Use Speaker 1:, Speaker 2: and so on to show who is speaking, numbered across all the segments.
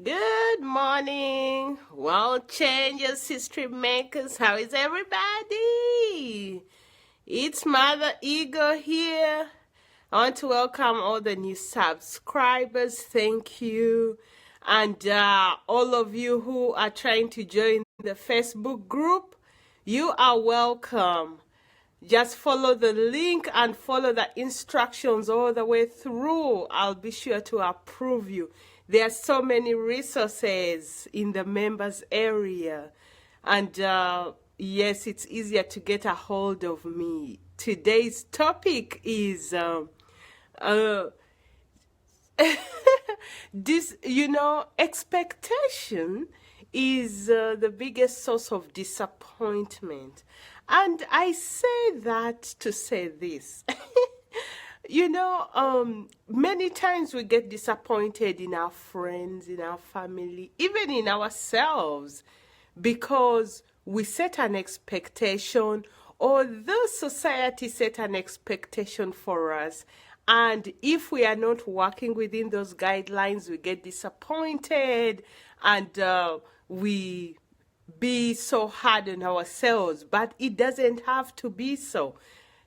Speaker 1: Good morning, world changers, history makers. How is everybody? It's Mother Ego here. I want to welcome all the new subscribers. Thank you. And all of you who are trying to join the Facebook group, you are welcome. Just follow the link and follow the instructions all the way through. I'll be sure to approve you. There are so many resources in the members area. And yes, it's easier to get a hold of me. Today's topic is expectation is the biggest source of disappointment. And I say that to say this. Many times we get disappointed in our friends, in our family, even in ourselves, because we set an expectation, or the society set an expectation for us. And if we are not working within those guidelines, we get disappointed and we be so hard on ourselves. But it doesn't have to be so.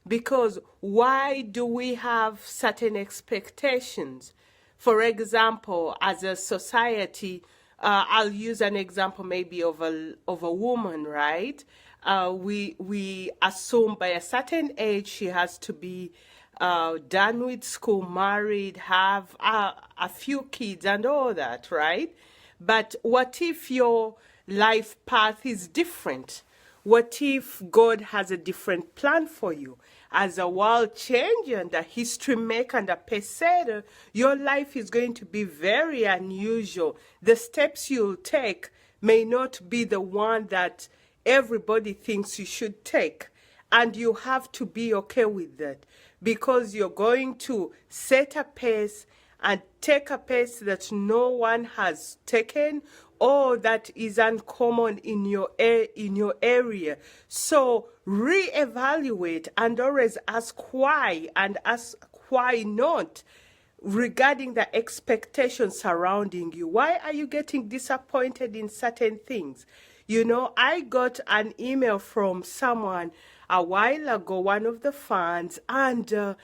Speaker 1: Because why do we have certain expectations? For example, as a society, I'll use an example maybe of a woman, right? We assume by a certain age she has to be done with school, married, have a few kids and all that, right? But what if your life path is different? What if God has a different plan for you? As a world changer and a history maker and a pacesetter, your life is going to be very unusual. The steps you'll take may not be the one that everybody thinks you should take. And you have to be okay with that, because you're going to set a pace and take a pace that no one has taken or that is uncommon in your area. So reevaluate and always ask why and ask why not regarding the expectations surrounding you. Why are you getting disappointed in certain things? I got an email from someone a while ago, one of the fans, and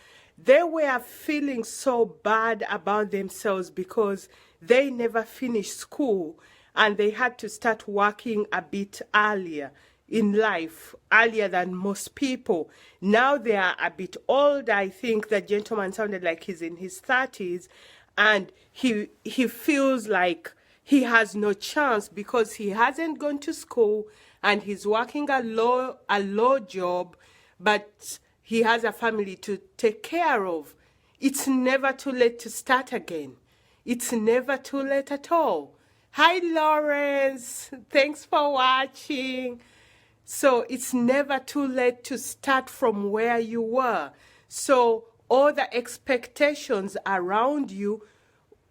Speaker 1: they were feeling so bad about themselves because they never finished school and they had to start working a bit earlier in life, earlier than most people. Now they are a bit old. I think the gentleman sounded like he's in his 30s, and he feels like he has no chance because he hasn't gone to school and he's working a low job, but he has a family to take care of. It's never too late to start again. It's never too late at all. Hi, Lawrence. Thanks for watching. So it's never too late to start from where you were. So all the expectations around you,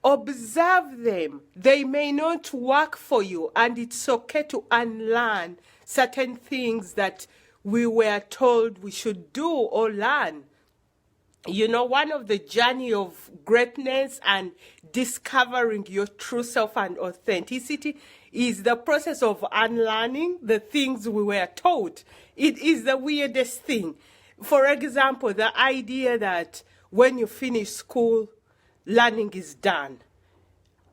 Speaker 1: observe them. They may not work for you, and it's okay to unlearn certain things that we were told we should do or learn. One of the journey of greatness and discovering your true self and authenticity is the process of unlearning the things we were taught. It is the weirdest thing. For example, the idea that when you finish school, learning is done.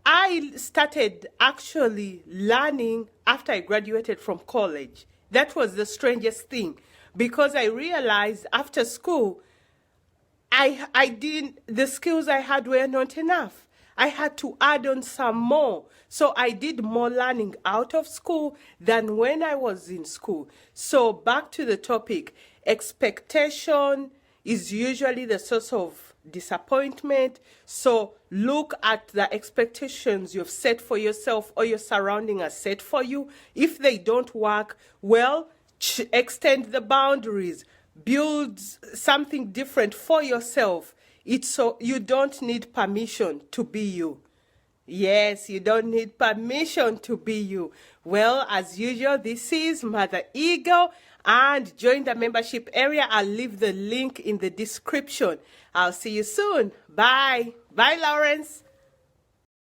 Speaker 1: I started actually learning after I graduated from college. That was the strangest thing, because I realized after school, the skills I had were not enough. I had to add on some more. So I did more learning out of school than when I was in school. So back to the topic, expectation is usually the source of disappointment. So look at the expectations you've set for yourself or your surrounding are set for you. If they don't work, well, extend the boundaries. Build something different for yourself. It's so you don't need permission to be you. Yes, you don't need permission to be you. Well, as usual, this is Mother Ego, and join the membership area. I'll leave the link in the description. I'll see you soon. Bye. Bye, Lawrence.